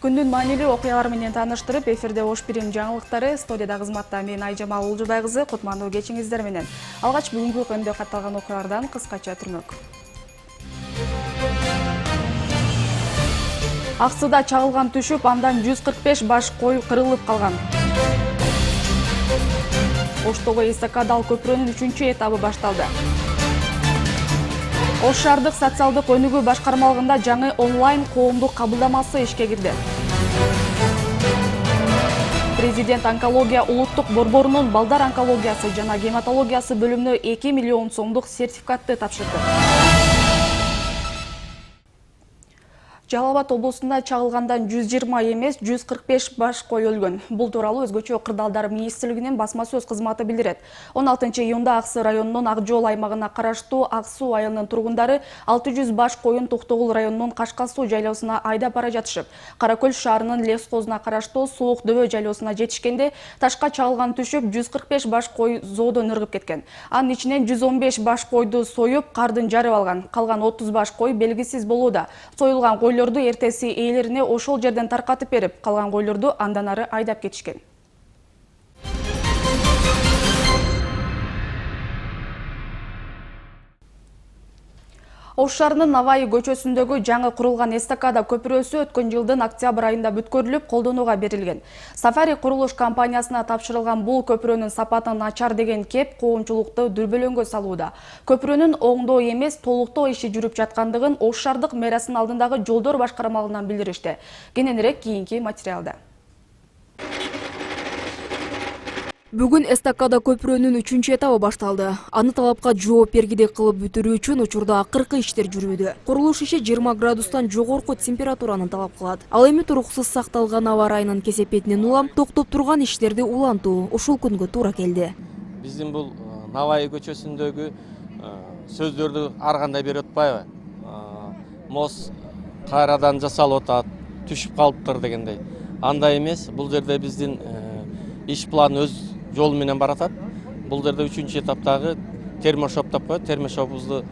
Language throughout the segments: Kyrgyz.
Күндүн маанилүү окуялары менен тааныштырып, эфирде Ош Бирим жаңылыктары, студияда кызматта мен Айжамал Улжубай кызы, кутмандуу кечиңиздер менен. Алгач бүгүнкү көндө катталган окуялардан кыскача түрмөк. Аксыда чагылган түшүп, андан 145 баш кой кырылып калган. Оштогу эстакадал көпүрөнүн 3-чү этабы башталды. Ош шаардык социалдык өнүгүү башкармалыгында жаңы онлайн коомдук кабылдамасы ишке кирди. Президент онкология улуттук борборунун балдар онкологиясы жана гематологиясы бөлүмүнө 2 миллион сомдук сертификатты тапшырды. Жалал Абад облусунда чагылгандан 120 эмес 145 баш кой өлгөн. Бул тууралуу Өзгөчө кырдаалдар министрлигинин басма сөз кызматы билдирет. 16 июнда Аксы районунун Ак Жол аймагына караштуу Ак Суу айылынын тургундары 600 баш коюн Токтогул районунун Кашка Суу жайлоосуна айдап бара жатышып, Каракөл шаарынын Лескозуна караштуу Суук Дөбө жайлоосуна жетишкенде ташка чагылган түшүп 145 баш кой zoодон ыргып кеткен. Анын ичинен 115 баш койду союп, кардын жарып алган. Калган 30 баш кой белгисиз болууда. Союлган койлорду эртеси ээлерине ошол жерден таркатып берип, калган койлорду андан ары айдап кетишкен. Ош шаарынын Наваи көчөсүндөгү жаңы курулган эстакада көпүрөсү өткөн жылдын октябрь айында бүткөрүлүп, колдонууга берилген. Сафари курулуш компаниясына тапшырылган бул көпүрөнүн сапаты начар деген кеп коомчулукту дүрбөлөңгө салууда. Көпүрөнүн оңдоо эмес, толуктоо иши жүрүп жаткандыгын Ош шаардык мэриясынын алдындагы жолдор башкармалыгынан билдиришти. Кененирээк кийинки материалда. Бүгүн эстакада көпүрөнүн 3-чү этабы башталды. Аны талапка жооп бергидей кылып бүтүрүү үчүн учурда акыркы иштер жүрүүдө. Курулуш иши 20 градустан жогорку температураны талап кылат. Ал эми туруксуз сакталган аба ырайынын кесепетинен улам токтоп турган иштерди улантуу ушул күнгө туура келди. Биздин бул Наваи көчөсүндөгү сөздөрдү ар кандай берип атпайбы? Моз кайрадан жасалып атат, түшүп калыптыр дегендей. Андай эмес, бул жерде биздин иш планы өз жол менен баратат. Бул жерде 3-чү этаптагы термошоп деп коет, термошопубузду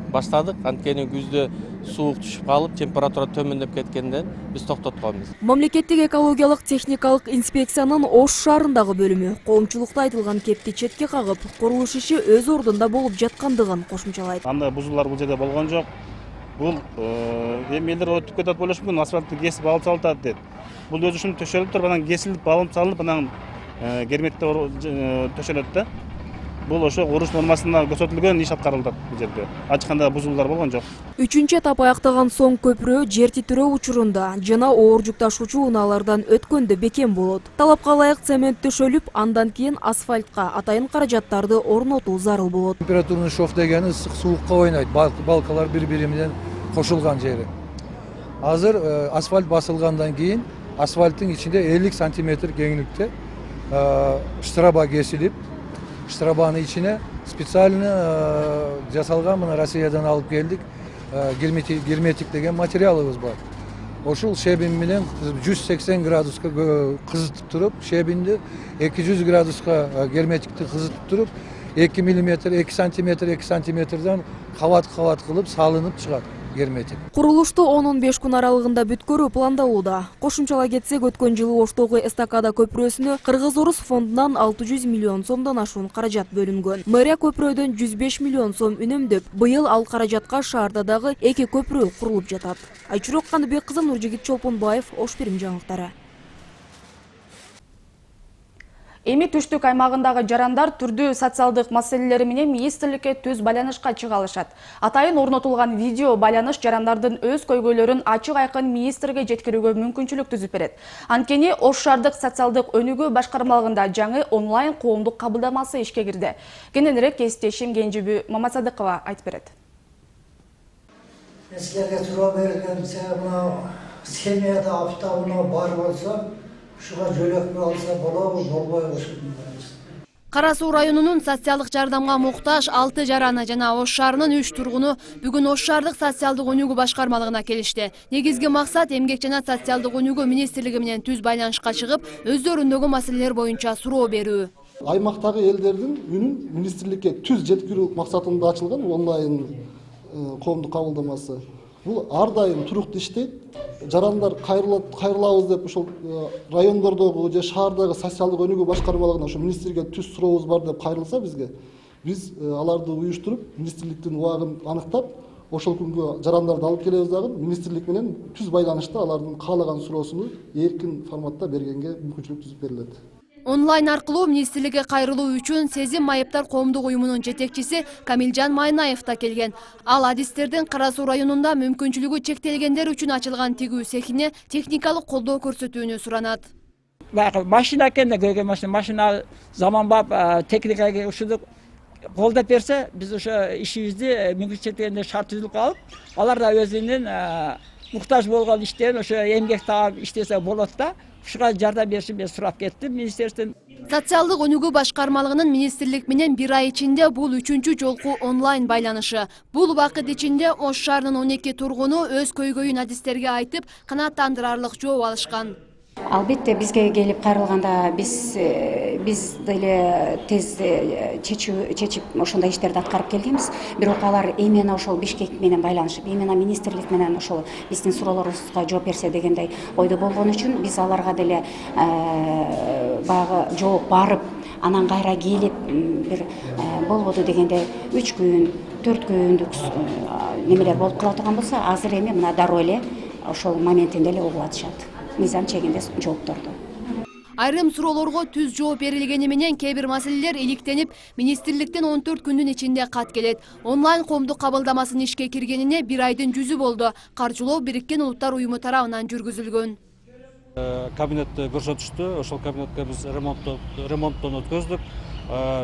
баштадык. Анткени күздө суук түшүп калып, температура төмөндөп кеткенден биз токтотконбуз. Мамлекеттик экологиялык техникалык инспекциянын Ош шаарындагы бөлүмү коомчулукта айтылган кепти четке кагып, курулуш иши өз ордунда болуп жаткандыгын кошумчалайт. Андай бузуулар бул жерде болгон жок. Бул эми элдер өтүп кетет болушу мүмкүн, асфальтты кесип алып салып дейт. Бул өзү ушинтип төшөлүп туруп, анан кесилип алып салынып, анан герметте төшөлөт да. Бул ошо уруш нормасында көрсөтүлгөн иш аткарылат бул жерде. Ачканда бузуулар болгон жок. 3-чү этап аяктаган соң көпүрө жер титирөө учурунда жана оор жүк ташуучу унаалардан өткөндө бекем болот. Талапка ылайык цемент төшөлүп, андан кийин асфальтка атайын каражаттарды орнотуу зарыл болот. Температурный шов дегени ысык суукка ойнойт. Балкалар бири-бири менен кошулган жери. Азыр асфальт басылгандан кийин асфальттын ичинде 50 сантиметр кеңийликте штраба кесилип, штрабанын ичине специально жасалган, мына Россиядан алып келдик, герметик деген материалыбыз бар. Ошол шебин менен 180 градуска кызытып туруп, шебинди 200 градуска герметикти кызытып туруп, 2 мм, 2 сантиметрден кабат-кабат кылып салынып чыгат герметик. Курулушту 10-15 күн аралыгында бүткөрүү пландалууда. Кошумчалай кетсек, өткөн жылы Оштогу эстакада көпүрөсүнө Кыргыз-Орус фондунан 600 миллион сомдон ашуун каражат бөлүнгөн. Мэрия көпүрөдөн 105 миллион сом үнөмдөп, быйыл ал каражатка шаарда дагы 2 көпүрө курулуп жатат. Айчурок Каныбек кызы, Нуржигит Чолпонбаев, Ош Бирим жаңылыктары. Эми түштүк аймагындагы жарандар түрдүү социалдык маселелери менен министрликке түз байланышка чыга алышат. Атайын орнотулган видео байланыш жарандардын өз көйгөйлөрүн ачык айкын министрге жеткирүүгө мүмкүнчүлүк түзүп берет. Анткени Ош шаардык социалдык өнүгүү башкармалыгында жаңы онлайн коомдук кабылдамасы ишке кирди. Кененирээк кесиптешим Кенжебү Мамасадыкова айтып берет. Силерге турба берилген семьяда автоунаа бар болсо, ушуга жөлөкпөй алса болобу, болбойбу ушуну. Кара Суу районунун социалдык жардамга муктаж 6 жараны жана Ош шаарынын 3 тургуну бүгүн Ош шаардык социалдык өнүгүү башкармалыгына келишти. Негизги максат эмгек жана социалдык өнүгүү министрлиги менен түз байланышка чыгып, өздөрүндөгү маселелер боюнча суроо берүү. Аймактагы элдердин үнүн министрликке түз жеткирүү максатында ачылган онлайн коомдук кабылдамасы. Бул ар дайым туруктуу иштейт. Жарандар кайрылабыз деп ошол райондордогу же шаардагы социалдык өнүгүү башкармалыгына ошо министрге түз сурообуз бар деп кайрылса бизге, биз аларды уюштуруп, министрликтин убагын аныктап, ошол күнгө жарандарды алып келебиз дагы министрлик менен түз байланышта алардын каалаган суроосуну эркин форматта бергенге мүмкүнчүлүк түзүп берилет. Онлайн аркылуу министрликке кайрылуу үчүн Сезим майыптар коомдук уюмунун жетекчиси Камилжан Майнаев да келген. Ал адистердин Кара Суу районунда мүмкүнчүлүгү чектелгендер үчүн ачылган тигүү цехине техникалык колдоо көрсөтүүнү суранат. Машина экен машина заманбап техникага ушуну колдоп берсе, биз ошо ишибизди мүмкүн чектелгендер шарт түзүлүп калып, алар да өзүнүн муктаж болгон иштерин ошо эмгек таап иштесе болот да. Ушуга жардам беришин мен сурап кеттим министрликтен. Социалдык өнүгүү башкармалыгынын министрлик менен бир ай ичинде бул 3-чү жолку онлайн байланышы. Бул убакыт ичинде Ош шаарынын 12 тургуну өз көйгөйүн адистерге айтып, канааттандырарлык жооп алышкан. Албетте бизге келип кайрылганда биз деле тез чечип ошондой иштерди аткарып келгенбиз. Бирок алар именно ошол Бишкек менен байланышып, именно министрлик менен ошол биздин суроолорубузга жооп берсе дегендей ойдо болгон үчүн биз аларга деле баягы жооп барып, анан кайра келип бир болбоду дегенде 3 күн, 4 күндүк немелер болуп кала турган болсо, азыр эми мына дароо эле ошол моментинде эле угуп атышат. Мыйзам чегинде жоопторду. Айрым суроолорго түз жооп берилгени менен кээ бир маселелер иликтенип, министрликтен 14 күндүн ичинде кат келет. Онлайн коомдук кабылдамасынын ишке киргенине 1 айдын жүзү болду. Каржылоо Бириккен Улуттар уюму тарабынан жүргүзүлгөн. Кабинетти көрсөтүштү. Ошол кабинетке биз ремонттон өткөздүк.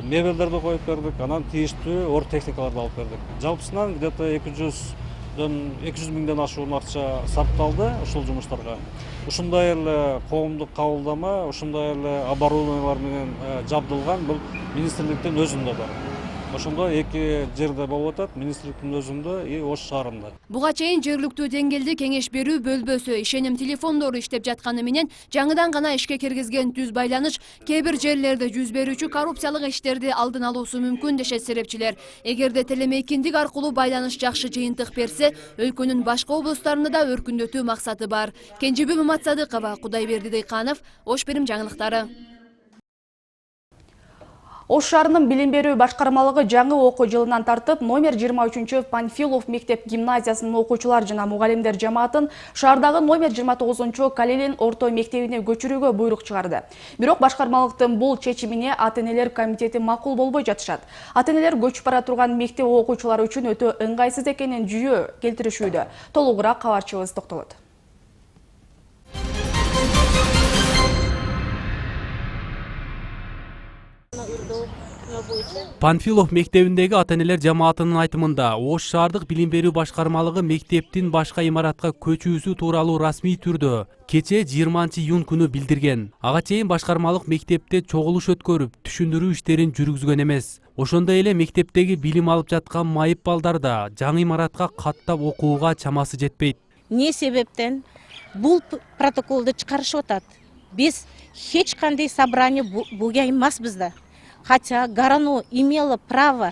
Мебелдерди коюп бердик, анан тийиштүү ор техникаларды алып бердик. Жалпысынан где-то 200 миңден ашуун акча сарпталды ушул жумуштарга. Ушундай эле коомдук кабылдама, ушундай эле оборудованиялар менен жабдылган бул министрликтин өзүндө бар. Ошондо 2 жерде болуп атат, министрликтин өзүндө и Ош шаарында. Буга чейин жергиликтүү деңгээлде кеңеш берүү бөлбөсү, ишеним телефондору иштеп жатканы менен жаңыдан гана ишке киргизген түз байланыш кээ бир жерлерде жүз берүүчү коррупциялык иштерди алдын алуусу мүмкүн дешет серепчилер. Эгерде телемейкиндик аркылуу байланыш жакшы жыйынтык берсе, өлкөнүн башка облустарында да өркүндөтүү максаты бар. Кенжебек Маматсадыкова, Кудайберди Дыйканов, Ош Берим жаңылыктары. Ош шаарынын билим берүү башкармалыгы жаңы окуу жылынан тартып номер 23 Панфилов мектеп гимназиясынын окуучулар жана мугалимдер жамаатын шаардагы номер 29 Калелин орто мектебине көчүрүүгө буйрук чыгарды. Бирок башкармалыктын бул чечимине ата-энелер комитети макул болбой жатышат. Ата-энелер көчүп бара турган мектеп окуучулары үчүн өтө ыңгайсыз экенин жүйө келтиришүүдө. Толугураак кабарчыбыз токтолот. Панфилов мектебиндеги ата-энелер жамаатынын айтымында Ош шаардык билим берүү башкармалыгы мектептин башка имаратка көчүүсү тууралуу расмий түрдө кече 20-июнь күнү билдирген. Ага чейин башкармалык мектепте чогулуш өткөрүп, түшүндүрүү иштерин жүргүзгөн эмес. Ошондой эле мектептеги билим алып жаткан майып балдар да жаңы имаратка каттап окууга чамасы жетпейт. Не себептен бул протоколду чыгарышып атат? Биз эч кандай собрание буга эмаспыз да. Хотя Горано имело право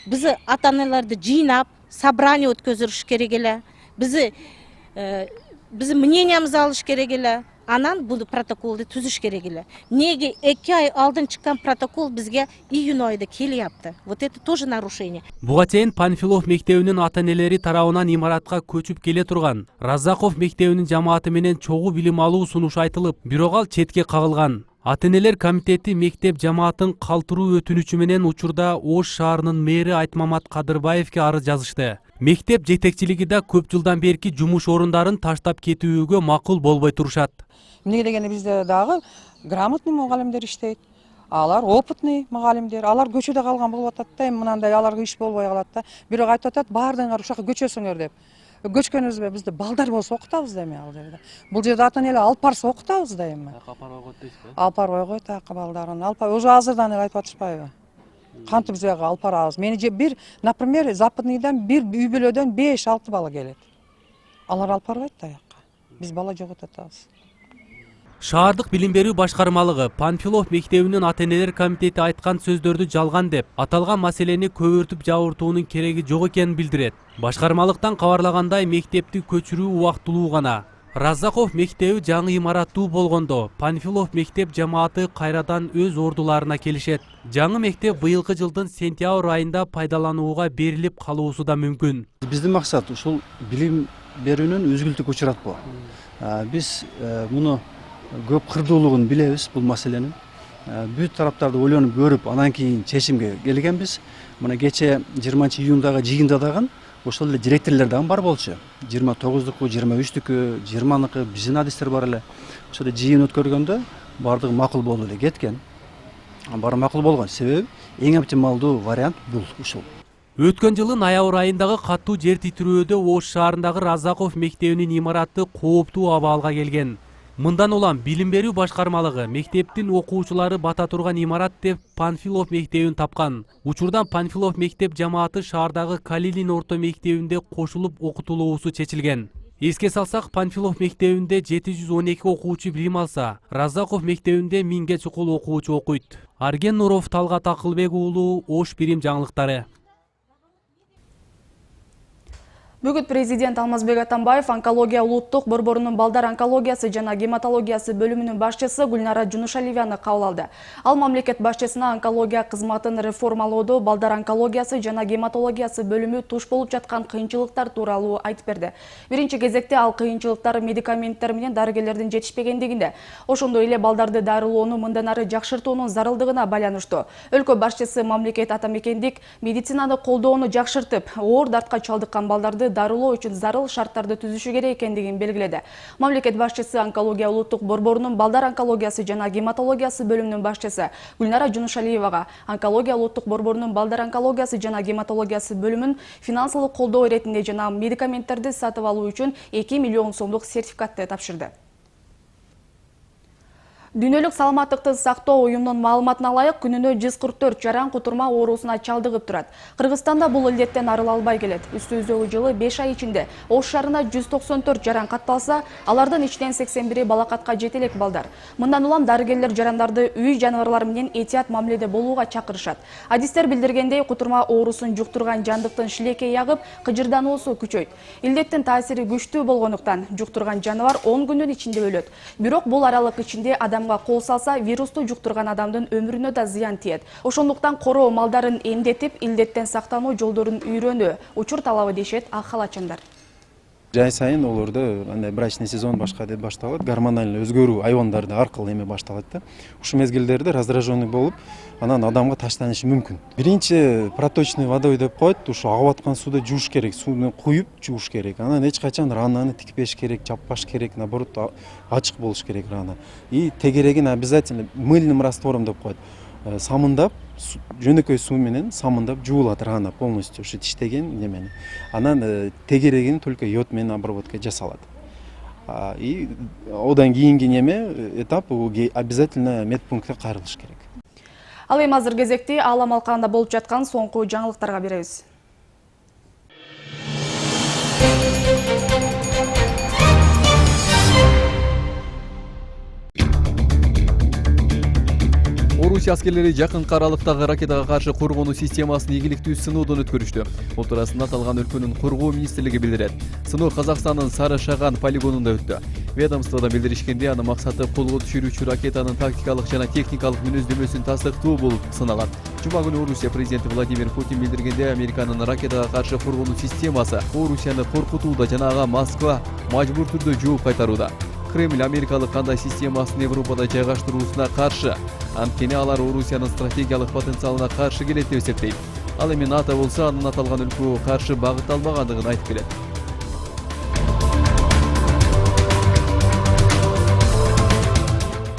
бизи ата-аналарды жыйнап, собрание өткөзүш керек эле. Бизи мнениябызды алыш керек эле. Анан бул протоколду түзүш керек эле. Неге 2 ай алдын чыккан протокол бизге июнь айында келиапты? Вот это тоже нарушение. Буга чейин Панфилов мектебинин ата-энелери тарабынан имаратка көчүп келе турган Разаков мектебинин жамааты менен чогуу билим алуу сунуш айтылып, бирок ал четке кагылган. Ата-энелер комитети мектеп жамаатын калтыруу өтүнүчү менен учурда Ош шаарынын мэри Айтмамат Кадырбаевке арыз жазышты. Мектеп жетекчилиги да көп жылдан берки жумуш орундарын таштап кетүүгө макул болбой турушат. Эмнеге дегенде бизде дагы грамотный мугалимдер иштейт. Алар опытный мугалимдер, алар көчөдө калган болуп атат да, эми мынандай аларга иш болбой калат да. Бирок айтып атат, баардыгыңар ушака көчөсүңөр деп. Көчкөнүбүзбү, бизде балдар болсо окутабыз да эми ал жерде. Бул жерде ата-энелер алып барса окутабыз да эми. Алып барбай койт дейсизби? Алып барбай койт акы балдарын. Уже азырдан эле айтып атышпайбы? Кантип бизге алып барабыз? Мени же бир, например, Западныйдан бир үй бүлөдөн 5-6 бала келет. Алар алып барбайт да аяка. Биз бала жоготуп атабыз. Шаардык билим берүү башкармалыгы Панфилов мектебинин ата-энелер комитети айткан сөздөрдү жалган деп, аталган маселени көбөртүп жабыртуунун кереги жок экенин билдирет. Башкармалыктан кабарлагандай, мектепти көчүрүү убактылуу гана. Раззаков мектеби жаңы имараттуу болгондо, Панфилов мектеп жамааты кайрадан өз ордуларына келишет. Жаңы мектеп быйылкы жылдын сентябрь айында пайдаланууга берилип калуусу да мүмкүн. Биздин максат ушул билим берүүнүн өзгүлтүккө учуратпоо. Биз муну көп кырдуулугун билебиз бул маселенин. Бүт тараптарды ойлонуп көрүп, анан кийин чечимге келгенбиз. Мына кече 20-июндагы жыйында дагы ошол эле директорлор дагы бар болчу. 29-дуку, 23-дүкү, 20-ныкы биздин адистер бар эле. Ошол жыйын өткөргөндө бардыгы макул болуп эле кеткен. Баары макул болгон. Себеби эң оптималдуу вариант бул ушул. Өткөн жылы ноябрь айындагы каттуу жер титирөөдө Ош шаарындагы Раззаков мектебинин имараты кооптуу абалга келген. Мындан улам билим берүү башкармалыгы мектептин окуучулары бата турган имарат деп Панфилов мектебин тапкан. Учурдан Панфилов мектеп жамааты шаардагы Калилин орто мектебинде кошулуп окутулуусу чечилген. Эске салсак, Панфилов мектебинде 712 окуучу билим алса, Раззаков мектебинде 1000ге чукул окуучу окуйт. Арген Нуров, Талгат Акылбек уулу, Ош Бирим жаңылыктары. Бүгүн президент Алмазбек Атамбаев онкология улуттук борборунун балдар онкологиясы жана гематологиясы бөлүмүнүн башчысы Гүлнара Жунушалиеваны кабыл алды. Ал мамлекет башчысына онкология кызматын реформалоодо балдар онкологиясы жана гематологиясы бөлүмү туш болуп жаткан кыйынчылыктар тууралуу айтып берди. Биринчи кезекте ал кыйынчылыктар медикаменттер менен дарыгерлердин жетишпегендигинде, ошондой эле балдарды дарылоону мындан ары жакшыртуунун зарылдыгына байланыштуу. Өлкө башчысы мамлекет атамекендик медицинаны колдоону жакшыртып, оор дартка чалдыккан балдарды дарылоо үчүн зарыл шарттарды түзүшү керек экендигин белгиледи. Мамлекет башчысы онкология улуттук борборунун балдар онкологиясы жана гематологиясы бөлүмүнүн башчысы Гүлнара Жунушалиевага онкология улуттук борборунун балдар онкологиясы жана гематологиясы бөлүмүн финансылык колдоо иретинде жана медикаменттерди сатып алуу үчүн 2 миллион сомдук сертификатты тапшырды. Дүйнөлүк саламаттыкты сактоо уюмунун маалыматына ылайык, күнүнө 144 жаран кутурма оорусуна чалдыгып турат. Кыргызстанда бул илдеттен арыла албай келет. Үстүбүздөгү жылы 5 ай ичинде Ош шаарына 194 жаран катталса, алардын ичинен 81 балакатка жете элек балдар. Мындан улам дарыгерлер жарандарды үй жаныбарлары менен этият мамиледе болууга чакырышат. Адистер билдиргендей, кутурма оорусун жуктурган жандыктын шилекей агып, кыжырдануусу күчөйт. Илдеттин таасири күчтүү болгондуктан жуктурган жаныбар 10 күндүн ичинде өлөт. Бирок бул аралык ичинде адамга кол салса, вирусту жуктурган адамдын өмүрүнө да зыян тиет. Ошондуктан короо малдарын эмдетип, илдеттен сактануу жолдорун үйрөнүү, учур талабы дешет ак халачандар. Жай сайын олордо андай брачный сезон башка деп башталат, гормональ өзгөрүү айвандарды аркылуу эме башталат да. Ушул мезгилдерде раздраженный болуп, анан адамга таштанышы мүмкүн. Биринчи проточный водой деп коет, ушу агып аткан сууда жууш керек, сууну куюп жууш керек. Анан эч качан рананы тикпеш керек, чаппаш керек, наоборот ачык болуш керек рана. И тегерегин обязательно мыльным раствором деп коет. Самындап, жөнөкөй суу менен самындап жуулат рана полностью ушу тиштеген немени. Анан тегерегин только йод менен обработка жасалат. И одан кийинки неме этап обязательно медпунктке кайрылыш керек. Ал эми азыр кезекти Аалам алкагында болуп жаткан соңку жаңылыктарга беребиз. Орусия аскерлери жакынкы аралыктагы ракетага каршы коргонуу системасын ийгиликтүү сыноодон өткөрүштү. Бул туурасында аталган өлкөнүн коргоо министрлиги билдирет. Сыноо Казакстандын Сары Шаган полигонунда өттү. Ведомстводон билдиришкенде, анын максаты колго түшүрүүчү ракетанын тактикалык жана техникалык мүнөздөмөсүн тастыктоо болуп саналат. Жума күнү Орусия президенти Владимир Путин билдиргенде, Американын ракетага каршы коргонуу системасы Орусияны коркутууда жана ага Москва мажбур түрдө жооп кайтарууда. Кремль америкалык кандай системасын Европада жайгаштыруусуна каршы, анткени алар Орусиянын стратегиялык потенциалына каршы келет деп эсептейт. Ал эми НАТО болсо, анын аталган өлкөгө каршы багыт албагандыгын айтып келет.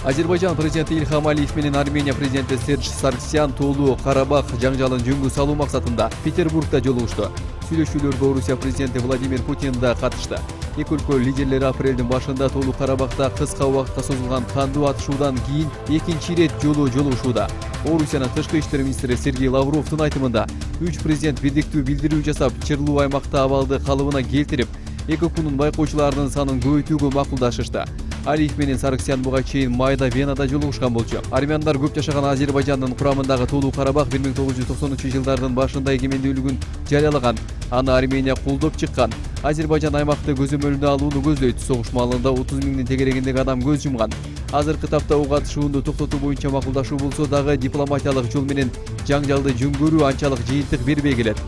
Азербайжан президенти Ильхам Алиев менен Армения президенти Серж Саргсян Тоолуу Карабах жаңжалын жөнгө салуу максатында Петербургда жолугушту. Сүйлөшүүлөргө Орусия президенти Владимир Путин да катышты. Эки өлкө лидерлери апрелдин башында Тоолуу Карабахта кыска убакытка созулган кандуу атышуудан кийин экинчи ирет жолугушууда. Орусиянын тышкы иштер министри Сергей Лавровдун айтымында 3 президент бирдиктүү билдирүү жасап, чырлуу аймакта абалды калыбына келтирип, эки өлкөнүн байкоочуларынын санын көбөйтүүгө макулдашышты. Алиев менен Сарыксян буга чейин майда Венада жолугушкан болчу. Армяндар көп жашаган Азербайжандын курамындагы Тулуу Карабах 1990-жылдардын башында эгемендүүлүгүн жарыялаган. Аны Армения колдоп чыккан. Азербайжан аймакты көзөмөлүнө алууну көздөйт. Согуш маалында 30 миңдин тегерегиндеги адам көз жумган. Азыркы тапта ого катышуунду токтотуу боюнча макулдашуу болсо дагы дипломатиялык жол менен жаңжалды жөнгөрүү анчалык жыйынтык бербей келет.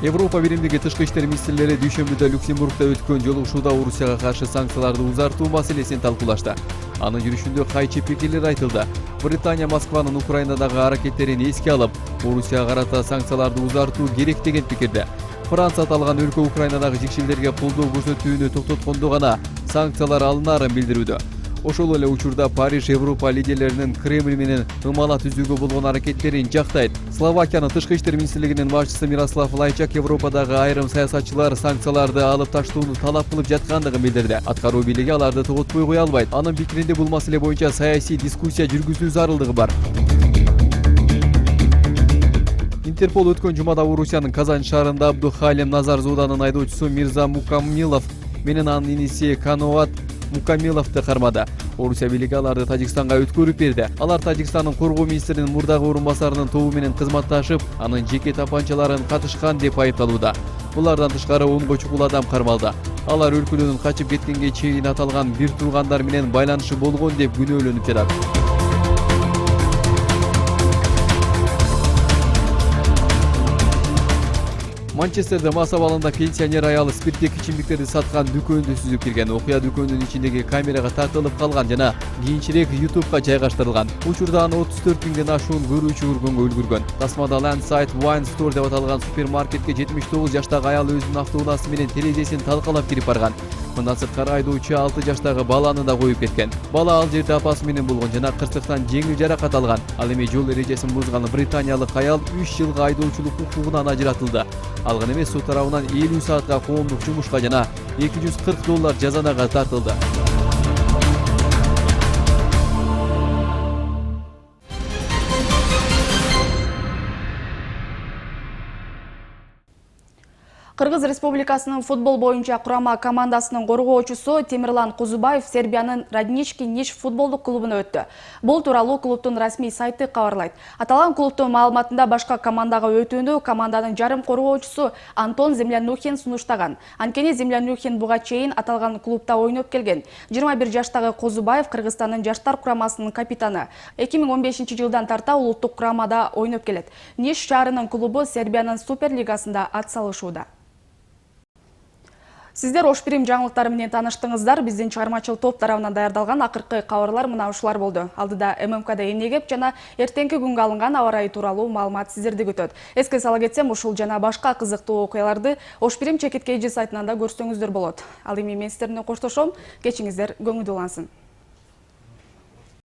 Европа биримдиги тышкы иштер министрлери дүйшөмбүдө Люксембургда өткөн жолугушууда Орусияга каршы санкцияларды узартуу маселесин талкуулашты. Анын жүрүшүндө кайчы пикирлер айтылды. Британия Москванын Украинадагы аракеттерин эске алып, Орусияга карата санкцияларды узартуу керек деген пикирде. Франция аталган өлкө Украинадагы жекшелерге колдоо көрсөтүүнү токтоткондо гана санкциялар алынаарын билдирүүдө. Ошол эле учурда Париж Европа лидерлеринин Кремль менен ымала түзүүгө болгон аракеттерин жактайт. Словакиянын тышкы иштер министрлигинин башчысы Мирослав Лайчак Европадагы айрым саясатчылар санкцияларды алып таштоону талап кылып жаткандыгын билдирди. Аткаруу бийлиги аларды тоготпой кое албайт. Анын пикиринде бул маселе боюнча саясий дискуссия жүргүзүү зарылдыгы бар. Интерпол өткөн жумада Орусиянын Казань шаарында Абдухалим Назар Зууданын айдоочусу Мирза Мукамилов менен анын иниси Каноат Мукамиловду кармады. Орусия бийлиги аларды Тажикстанга өткөрүп берди. Алар Тажикстандын коргоо министринин мурдагы орун басарынын тобу менен кызматташып, анын жеке тапанчаларын катышкан деп айыпталууда. Булардан тышкары 10 чукул адам кармалды. Алар өлкөдөн качып кеткенге чейин аталган бир туугандар менен байланышы болгон деп күнөөлөнүп жатат. Манчестерде мас абалында пенсионер аялы спирттик ичимдиктерди саткан дүкөндү сүзүп кирген. Окуя дүкөндүн ичиндеги камерага тартылып калган жана кийинчерээк YouTube'га жайгаштырылган. Учурда аны 34 миңден ашуун көрүүчү көргөнгө үлгүргөн. Тасмада Landside Wine Store деп аталган супермаркетке 79 жаштагы аял өзүнүн автоунаасы менен терезесин талкалап кирип барган. Мындан сырткары айдоочу 6 жаштагы баланы да коюп кеткен. Бала ал жерде апасы менен болгон жана кырсыктан жеңил жаракат алган. Ал эми жол эрежесин бузган британиялык аял 3 жылга айдоочулук укугунан ажыратылды. Ал гана эмес, сот тарабынан 50 саатка коомдук жумушка жана $240 жазанага тартылды. Кыргыз Республикасынын футбол боюнча курама командасынын коргоочусу Темирлан Кузубаев Сербиянын Раднички Ниш футболдук клубуна өттү. Бул тууралуу клубдун расмий сайты кабарлайт. Аталган клубдун маалыматында башка командага өтүүнү команданын жарым коргоочусу Антон Землянухин сунуштаган. Анткени Землянухин буга чейин аталган клубда ойноп келген. 21 жаштагы Кузубаев Кыргызстандын жаштар курамасынын капитаны. 2015-жылдан тарта улуттук курамада ойноп келет. Ниш шаарынын клубу Сербиянын Суперлигасында ат салышууда. Сиздер Ош Бирим жаңылыктары менен таныштыңыздар. Биздин чыгармачыл топ тарабынан даярдалган акыркы кабарлар мына ушулар болду. Алдыда ММКда эмне кеп жана эртеңки күнгө алынган аба ырайы тууралуу маалымат сиздерди күтөт. Эске сала кетсем, ушул жана башка кызыктуу окуяларды Ош Бирим чекит KG сайтынан да көрсөңүздөр болот. Ал эми мен сиздер менен коштошом. Кечиңиздер көңүлдүү улансын.